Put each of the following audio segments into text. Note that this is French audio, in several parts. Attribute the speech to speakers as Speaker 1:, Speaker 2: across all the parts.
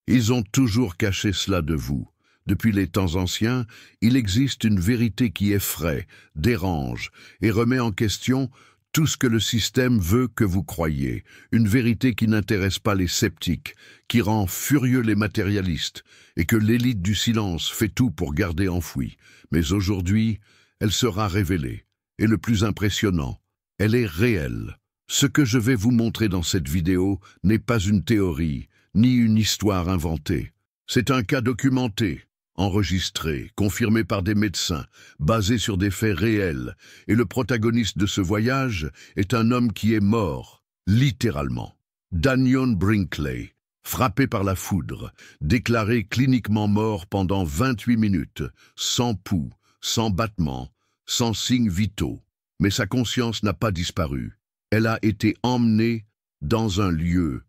Speaker 1: Ils ont toujours caché cela de vous. Depuis les temps anciens, il existe une vérité qui effraie, dérange et remet en question tout ce que le système veut que vous croyiez. Une vérité qui n'intéresse pas les sceptiques, qui rend furieux les matérialistes et que l'élite du silence fait tout pour garder enfouie. Mais aujourd'hui, elle sera révélée. Et le plus impressionnant, elle est réelle. Ce que je vais vous montrer dans cette vidéo n'est pas une théorie, ni une histoire inventée. C'est un cas documenté, enregistré, confirmé par des médecins, basé sur des faits réels, et le protagoniste de ce voyage est un homme qui est mort, littéralement. Dannion Brinkley, frappé par la foudre, déclaré cliniquement mort pendant 28 minutes, sans pouls, sans battement, sans signes vitaux. Mais sa conscience n'a pas disparu. Elle a été emmenée dans un lieu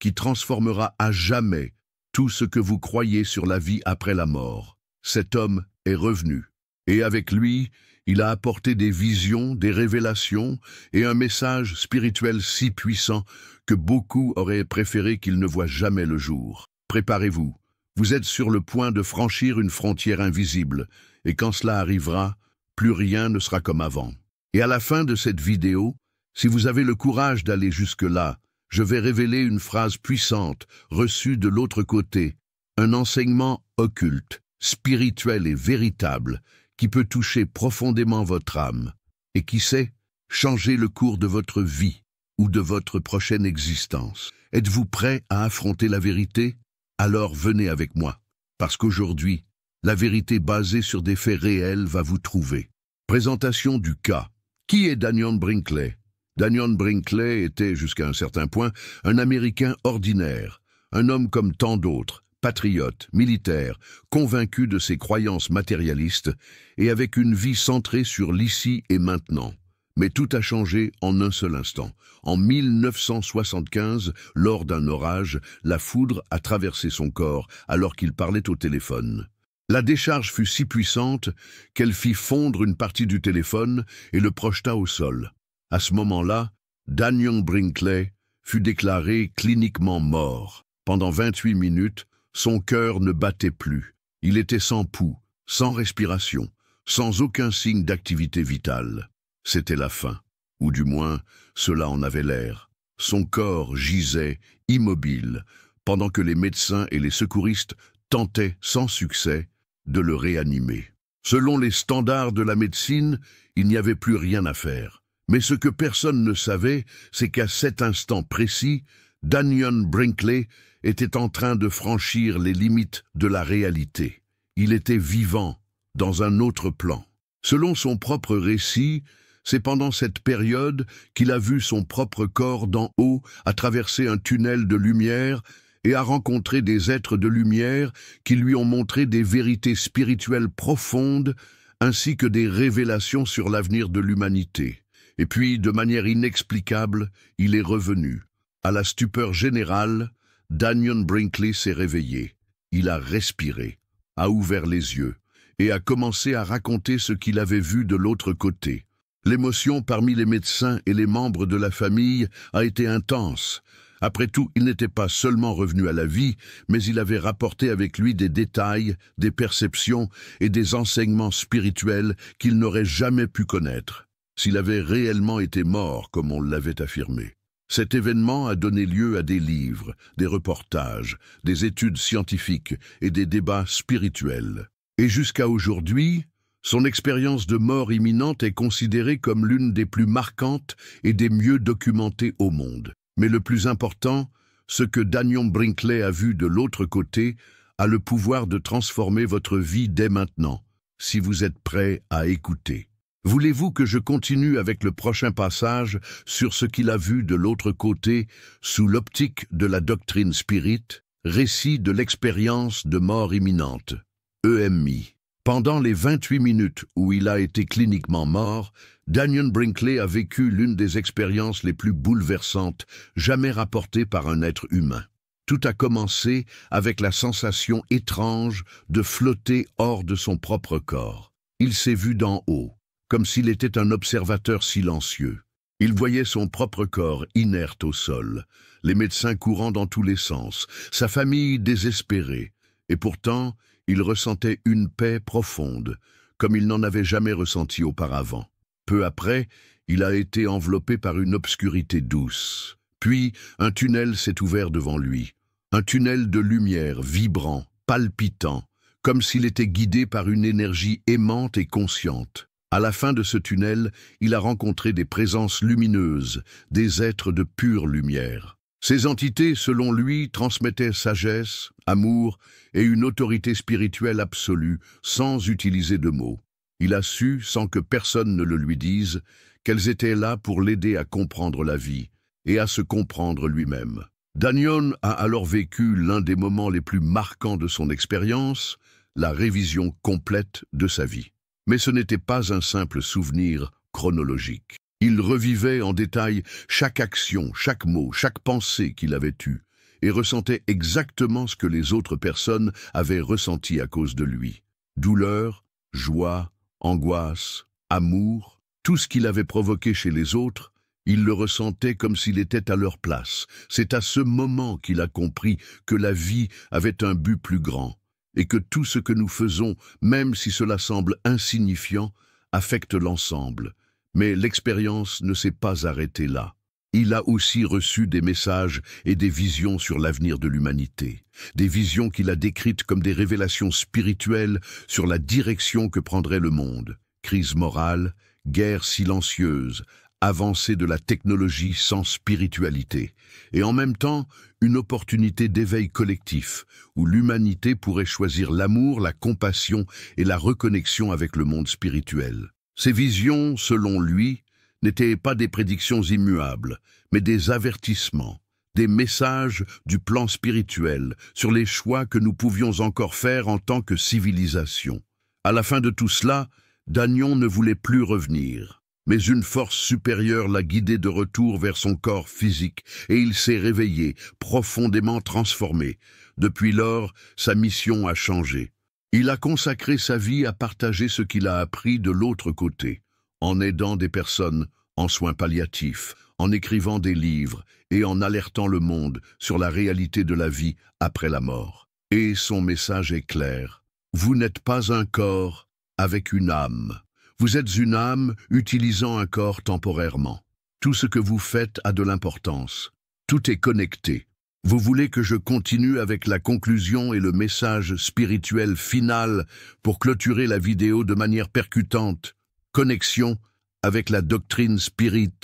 Speaker 1: qui transformera à jamais tout ce que vous croyez sur la vie après la mort. Cet homme est revenu, et avec lui, il a apporté des visions, des révélations et un message spirituel si puissant que beaucoup auraient préféré qu'il ne voie jamais le jour. Préparez-vous, vous êtes sur le point de franchir une frontière invisible, et quand cela arrivera, plus rien ne sera comme avant. Et à la fin de cette vidéo, si vous avez le courage d'aller jusque-là, je vais révéler une phrase puissante, reçue de l'autre côté, un enseignement occulte, spirituel et véritable, qui peut toucher profondément votre âme, et qui sait, changer le cours de votre vie ou de votre prochaine existence. Êtes-vous prêt à affronter la vérité? Alors venez avec moi, parce qu'aujourd'hui, la vérité basée sur des faits réels va vous trouver. Présentation du cas. Qui est Dannion Brinkley? Dannion Brinkley était, jusqu'à un certain point, un Américain ordinaire, un homme comme tant d'autres, patriote, militaire, convaincu de ses croyances matérialistes et avec une vie centrée sur l'ici et maintenant. Mais tout a changé en un seul instant. En 1975, lors d'un orage, la foudre a traversé son corps alors qu'il parlait au téléphone. La décharge fut si puissante qu'elle fit fondre une partie du téléphone et le projeta au sol. À ce moment-là, Dannion Brinkley fut déclaré cliniquement mort. Pendant 28 minutes, son cœur ne battait plus. Il était sans pouls, sans respiration, sans aucun signe d'activité vitale. C'était la fin, ou du moins, cela en avait l'air. Son corps gisait, immobile, pendant que les médecins et les secouristes tentaient, sans succès, de le réanimer. Selon les standards de la médecine, il n'y avait plus rien à faire. Mais ce que personne ne savait, c'est qu'à cet instant précis, Dannion Brinkley était en train de franchir les limites de la réalité. Il était vivant, dans un autre plan. Selon son propre récit, c'est pendant cette période qu'il a vu son propre corps d'en haut à traverser un tunnel de lumière et a rencontré des êtres de lumière qui lui ont montré des vérités spirituelles profondes ainsi que des révélations sur l'avenir de l'humanité. Et puis, de manière inexplicable, il est revenu. À la stupeur générale, Dannion Brinkley s'est réveillé. Il a respiré, a ouvert les yeux et a commencé à raconter ce qu'il avait vu de l'autre côté. L'émotion parmi les médecins et les membres de la famille a été intense. Après tout, il n'était pas seulement revenu à la vie, mais il avait rapporté avec lui des détails, des perceptions et des enseignements spirituels qu'il n'aurait jamais pu connaître, s'il avait réellement été mort comme on l'avait affirmé. Cet événement a donné lieu à des livres, des reportages, des études scientifiques et des débats spirituels. Et jusqu'à aujourd'hui, son expérience de mort imminente est considérée comme l'une des plus marquantes et des mieux documentées au monde. Mais le plus important, ce que Dannion Brinkley a vu de l'autre côté a le pouvoir de transformer votre vie dès maintenant, si vous êtes prêt à écouter. Voulez-vous que je continue avec le prochain passage sur ce qu'il a vu de l'autre côté sous l'optique de la doctrine spirit, récit de l'expérience de mort imminente, EMI. Pendant les 28 minutes où il a été cliniquement mort, Dannion Brinkley a vécu l'une des expériences les plus bouleversantes jamais rapportées par un être humain. Tout a commencé avec la sensation étrange de flotter hors de son propre corps. Il s'est vu d'en haut, comme s'il était un observateur silencieux. Il voyait son propre corps inerte au sol, les médecins courant dans tous les sens, sa famille désespérée, et pourtant il ressentait une paix profonde, comme il n'en avait jamais ressenti auparavant. Peu après, il a été enveloppé par une obscurité douce. Puis, un tunnel s'est ouvert devant lui. Un tunnel de lumière, vibrant, palpitant, comme s'il était guidé par une énergie aimante et consciente. À la fin de ce tunnel, il a rencontré des présences lumineuses, des êtres de pure lumière. Ces entités, selon lui, transmettaient sagesse, amour et une autorité spirituelle absolue, sans utiliser de mots. Il a su, sans que personne ne le lui dise, qu'elles étaient là pour l'aider à comprendre la vie et à se comprendre lui-même. Danyon a alors vécu l'un des moments les plus marquants de son expérience, la révision complète de sa vie. Mais ce n'était pas un simple souvenir chronologique. Il revivait en détail chaque action, chaque mot, chaque pensée qu'il avait eue, et ressentait exactement ce que les autres personnes avaient ressenti à cause de lui. Douleur, joie, angoisse, amour, tout ce qu'il avait provoqué chez les autres, il le ressentait comme s'il était à leur place. C'est à ce moment qu'il a compris que la vie avait un but plus grand, et que tout ce que nous faisons, même si cela semble insignifiant, affecte l'ensemble. Mais l'expérience ne s'est pas arrêtée là. Il a aussi reçu des messages et des visions sur l'avenir de l'humanité. Des visions qu'il a décrites comme des révélations spirituelles sur la direction que prendrait le monde. Crise morale, guerre silencieuse, avancée de la technologie sans spiritualité, et en même temps une opportunité d'éveil collectif, où l'humanité pourrait choisir l'amour, la compassion et la reconnexion avec le monde spirituel. Ces visions, selon lui, n'étaient pas des prédictions immuables, mais des avertissements, des messages du plan spirituel sur les choix que nous pouvions encore faire en tant que civilisation. À la fin de tout cela, Danyon ne voulait plus revenir. Mais une force supérieure l'a guidé de retour vers son corps physique, et il s'est réveillé, profondément transformé. Depuis lors, sa mission a changé. Il a consacré sa vie à partager ce qu'il a appris de l'autre côté, en aidant des personnes, en soins palliatifs, en écrivant des livres et en alertant le monde sur la réalité de la vie après la mort. Et son message est clair. Vous n'êtes pas un corps avec une âme. Vous êtes une âme utilisant un corps temporairement. Tout ce que vous faites a de l'importance. Tout est connecté. Vous voulez que je continue avec la conclusion et le message spirituel final pour clôturer la vidéo de manière percutante. Connexion avec la doctrine spirit.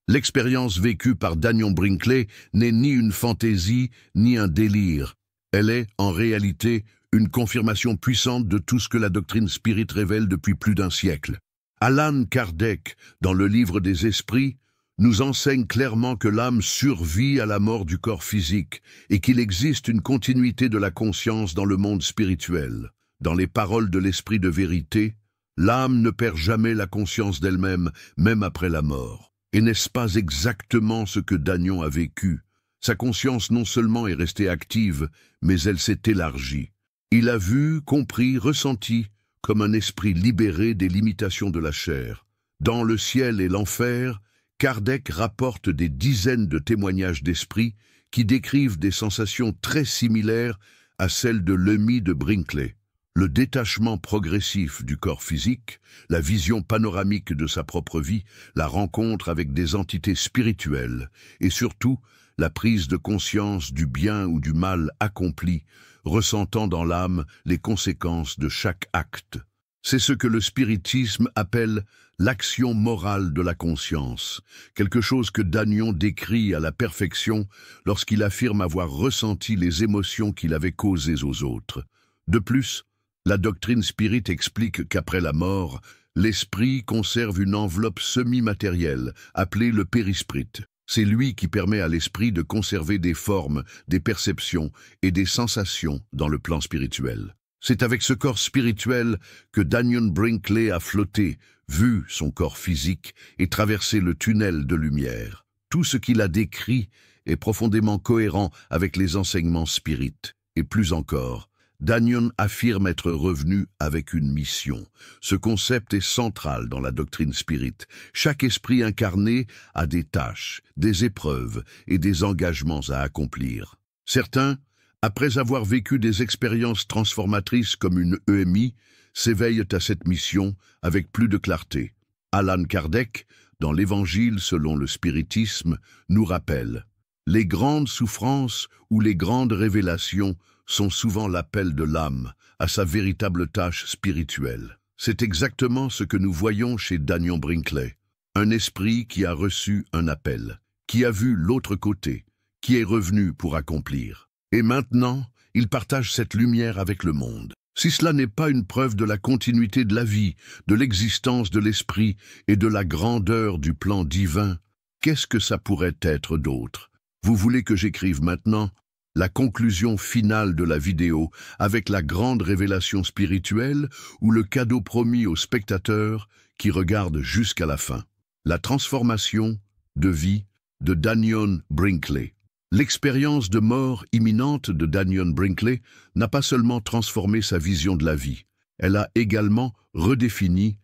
Speaker 1: L'expérience vécue par Danyon Brinkley n'est ni une fantaisie ni un délire. Elle est, en réalité, une confirmation puissante de tout ce que la doctrine spirit révèle depuis plus d'un siècle. Allan Kardec, dans le livre des esprits, nous enseigne clairement que l'âme survit à la mort du corps physique et qu'il existe une continuité de la conscience dans le monde spirituel. Dans les paroles de l'esprit de vérité, l'âme ne perd jamais la conscience d'elle-même, même après la mort. Et n'est-ce pas exactement ce que Danyon a vécu? Sa conscience non seulement est restée active, mais elle s'est élargie. Il a vu, compris, ressenti, comme un esprit libéré des limitations de la chair. Dans le ciel et l'enfer, Kardec rapporte des dizaines de témoignages d'esprits qui décrivent des sensations très similaires à celles de Lemmy de Brinkley. Le détachement progressif du corps physique, la vision panoramique de sa propre vie, la rencontre avec des entités spirituelles et surtout la prise de conscience du bien ou du mal accompli, ressentant dans l'âme les conséquences de chaque acte. C'est ce que le spiritisme appelle l'action morale de la conscience, quelque chose que Danyon décrit à la perfection lorsqu'il affirme avoir ressenti les émotions qu'il avait causées aux autres. De plus, la doctrine spirit explique qu'après la mort, l'esprit conserve une enveloppe semi-matérielle, appelée le périsprit. C'est lui qui permet à l'esprit de conserver des formes, des perceptions et des sensations dans le plan spirituel. C'est avec ce corps spirituel que Danyon Brinkley a flotté, vu son corps physique et traversé le tunnel de lumière. Tout ce qu'il a décrit est profondément cohérent avec les enseignements spirites. Et plus encore, Danion affirme être revenu avec une mission. Ce concept est central dans la doctrine spirit. Chaque esprit incarné a des tâches, des épreuves et des engagements à accomplir. Certains, après avoir vécu des expériences transformatrices comme une EMI, s'éveillent à cette mission avec plus de clarté. Allan Kardec, dans l'Évangile selon le spiritisme, nous rappelle « Les grandes souffrances ou les grandes révélations sont souvent l'appel de l'âme à sa véritable tâche spirituelle. » C'est exactement ce que nous voyons chez Danion Brinkley, un esprit qui a reçu un appel, qui a vu l'autre côté, qui est revenu pour accomplir. Et maintenant, il partage cette lumière avec le monde. Si cela n'est pas une preuve de la continuité de la vie, de l'existence de l'esprit et de la grandeur du plan divin, qu'est-ce que ça pourrait être d'autre? Vous voulez que j'écrive maintenant la conclusion finale de la vidéo avec la grande révélation spirituelle ou le cadeau promis aux spectateurs qui regardent jusqu'à la fin? La transformation de vie de Danion Brinkley. L'expérience de mort imminente de Danion Brinkley n'a pas seulement transformé sa vision de la vie, elle a également redéfini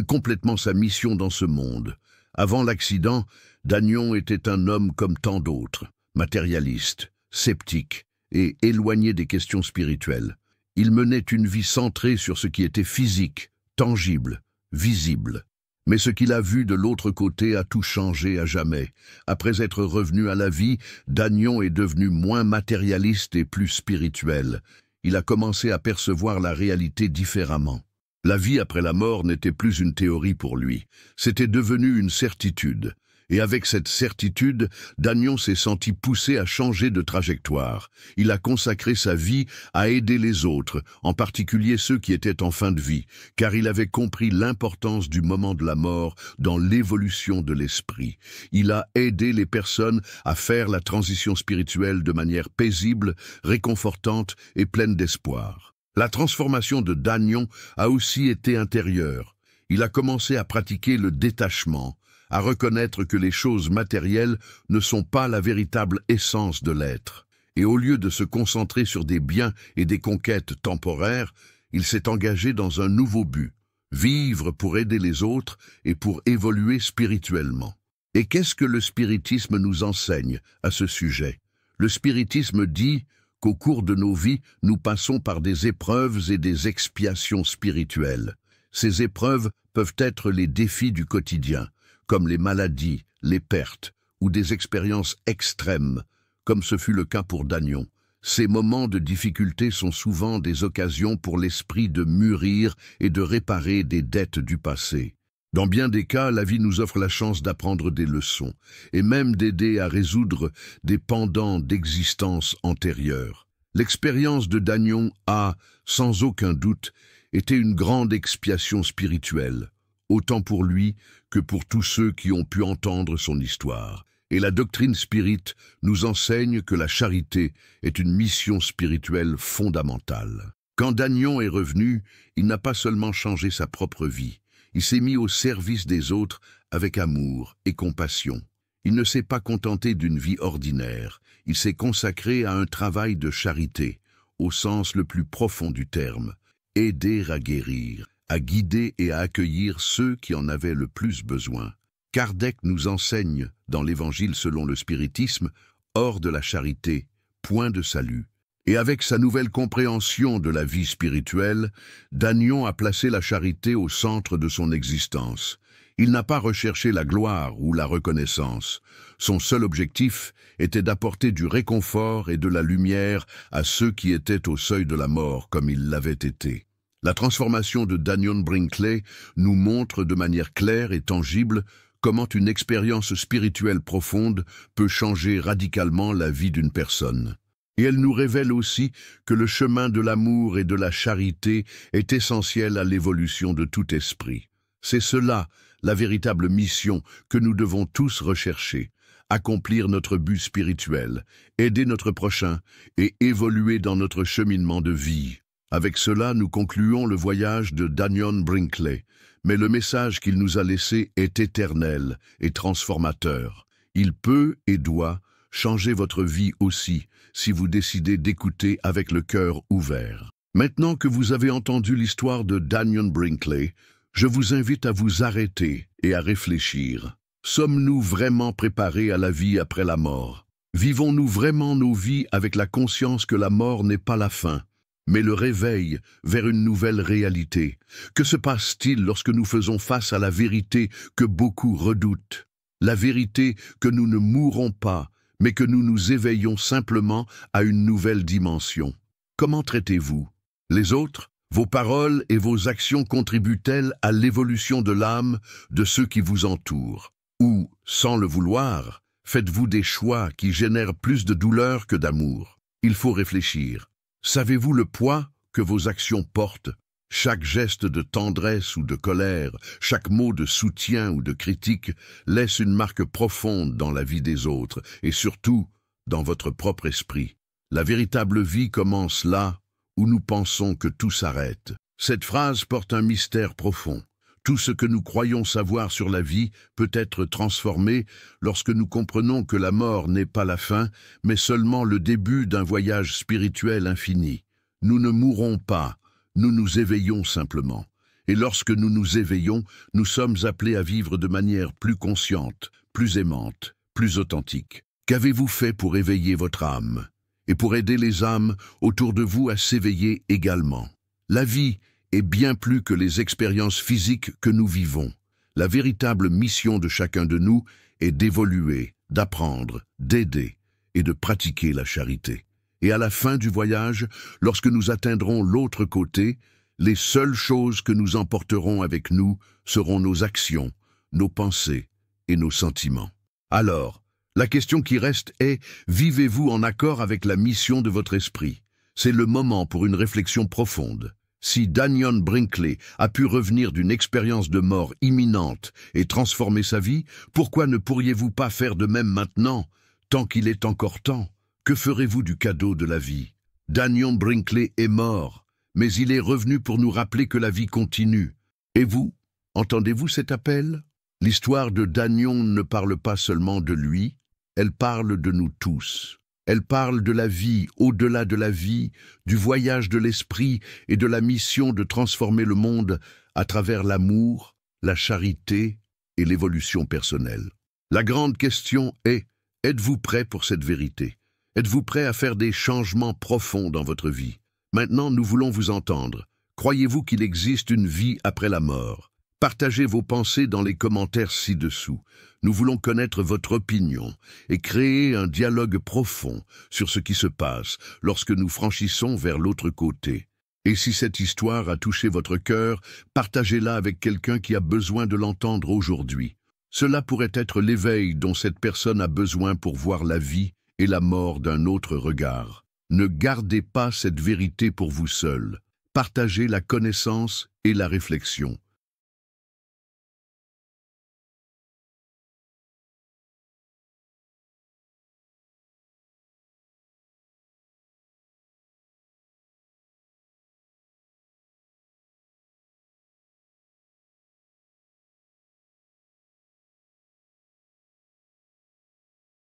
Speaker 1: complètement sa mission dans ce monde. Avant l'accident, Danion était un homme comme tant d'autres, matérialiste, sceptique et éloigné des questions spirituelles. Il menait une vie centrée sur ce qui était physique, tangible, visible. Mais ce qu'il a vu de l'autre côté a tout changé à jamais. Après être revenu à la vie, Danion est devenu moins matérialiste et plus spirituel. Il a commencé à percevoir la réalité différemment. La vie après la mort n'était plus une théorie pour lui, c'était devenu une certitude. Et avec cette certitude, Danion s'est senti poussé à changer de trajectoire. Il a consacré sa vie à aider les autres, en particulier ceux qui étaient en fin de vie, car il avait compris l'importance du moment de la mort dans l'évolution de l'esprit. Il a aidé les personnes à faire la transition spirituelle de manière paisible, réconfortante et pleine d'espoir. La transformation de Danion a aussi été intérieure. Il a commencé à pratiquer le détachement, à reconnaître que les choses matérielles ne sont pas la véritable essence de l'être. Et au lieu de se concentrer sur des biens et des conquêtes temporaires, il s'est engagé dans un nouveau but, vivre pour aider les autres et pour évoluer spirituellement. Et qu'est-ce que le spiritisme nous enseigne à ce sujet? Le spiritisme dit qu'au cours de nos vies, nous passons par des épreuves et des expiations spirituelles. Ces épreuves peuvent être les défis du quotidien, comme les maladies, les pertes ou des expériences extrêmes, comme ce fut le cas pour Danion. Ces moments de difficulté sont souvent des occasions pour l'esprit de mûrir et de réparer des dettes du passé. Dans bien des cas, la vie nous offre la chance d'apprendre des leçons et même d'aider à résoudre des pendants d'existence antérieure. L'expérience de Danion a, sans aucun doute, été une grande expiation spirituelle, autant pour lui que pour tous ceux qui ont pu entendre son histoire. Et la doctrine spirit nous enseigne que la charité est une mission spirituelle fondamentale. Quand Danion est revenu, il n'a pas seulement changé sa propre vie, il s'est mis au service des autres avec amour et compassion. Il ne s'est pas contenté d'une vie ordinaire, il s'est consacré à un travail de charité, au sens le plus profond du terme, aider à guérir, à guider et à accueillir ceux qui en avaient le plus besoin. Kardec nous enseigne, dans l'Évangile selon le spiritisme, hors de la charité, point de salut. Et avec sa nouvelle compréhension de la vie spirituelle, Danion a placé la charité au centre de son existence. Il n'a pas recherché la gloire ou la reconnaissance. Son seul objectif était d'apporter du réconfort et de la lumière à ceux qui étaient au seuil de la mort comme il l'avait été. La transformation de Danion Brinkley nous montre de manière claire et tangible comment une expérience spirituelle profonde peut changer radicalement la vie d'une personne. Et elle nous révèle aussi que le chemin de l'amour et de la charité est essentiel à l'évolution de tout esprit. C'est cela, la véritable mission que nous devons tous rechercher, accomplir notre but spirituel, aider notre prochain et évoluer dans notre cheminement de vie. Avec cela, nous concluons le voyage de Danion Brinkley, mais le message qu'il nous a laissé est éternel et transformateur. Il peut et doit changer votre vie aussi, si vous décidez d'écouter avec le cœur ouvert. Maintenant que vous avez entendu l'histoire de Daniel Brinkley, je vous invite à vous arrêter et à réfléchir. Sommes-nous vraiment préparés à la vie après la mort? Vivons-nous vraiment nos vies avec la conscience que la mort n'est pas la fin, mais le réveil vers une nouvelle réalité? Que se passe-t-il lorsque nous faisons face à la vérité que beaucoup redoutent? La vérité que nous ne mourrons pas, mais que nous nous éveillons simplement à une nouvelle dimension. Comment traitez-vous les autres? Vos paroles et vos actions contribuent-elles à l'évolution de l'âme de ceux qui vous entourent? Ou, sans le vouloir, faites-vous des choix qui génèrent plus de douleur que d'amour? Il faut réfléchir. Savez-vous le poids que vos actions portent? Chaque geste de tendresse ou de colère, chaque mot de soutien ou de critique laisse une marque profonde dans la vie des autres et surtout dans votre propre esprit. La véritable vie commence là où nous pensons que tout s'arrête. Cette phrase porte un mystère profond. Tout ce que nous croyons savoir sur la vie peut être transformé lorsque nous comprenons que la mort n'est pas la fin, mais seulement le début d'un voyage spirituel infini. Nous ne mourrons pas, nous nous éveillons simplement. Et lorsque nous nous éveillons, nous sommes appelés à vivre de manière plus consciente, plus aimante, plus authentique. Qu'avez-vous fait pour éveiller votre âme et pour aider les âmes autour de vous à s'éveiller également? La vie est bien plus que les expériences physiques que nous vivons. La véritable mission de chacun de nous est d'évoluer, d'apprendre, d'aider et de pratiquer la charité. Et à la fin du voyage, lorsque nous atteindrons l'autre côté, les seules choses que nous emporterons avec nous seront nos actions, nos pensées et nos sentiments. Alors, la question qui reste est, vivez-vous en accord avec la mission de votre esprit? C'est le moment pour une réflexion profonde. Si Daniel Brinkley a pu revenir d'une expérience de mort imminente et transformer sa vie, pourquoi ne pourriez-vous pas faire de même maintenant, tant qu'il est encore temps? Que ferez-vous du cadeau de la vie? Daniel Brinkley est mort, mais il est revenu pour nous rappeler que la vie continue. Et vous, entendez-vous cet appel? L'histoire de Daniel ne parle pas seulement de lui, elle parle de nous tous. Elle parle de la vie, au-delà de la vie, du voyage de l'esprit et de la mission de transformer le monde à travers l'amour, la charité et l'évolution personnelle. La grande question est, êtes-vous prêt pour cette vérité? Êtes-vous prêt à faire des changements profonds dans votre vie? Maintenant, nous voulons vous entendre. Croyez-vous qu'il existe une vie après la mort? Partagez vos pensées dans les commentaires ci-dessous. Nous voulons connaître votre opinion et créer un dialogue profond sur ce qui se passe lorsque nous franchissons vers l'autre côté. Et si cette histoire a touché votre cœur, partagez-la avec quelqu'un qui a besoin de l'entendre aujourd'hui. Cela pourrait être l'éveil dont cette personne a besoin pour voir la vie et la mort d'un autre regard. Ne gardez pas cette vérité pour vous seul. Partagez la connaissance et la réflexion.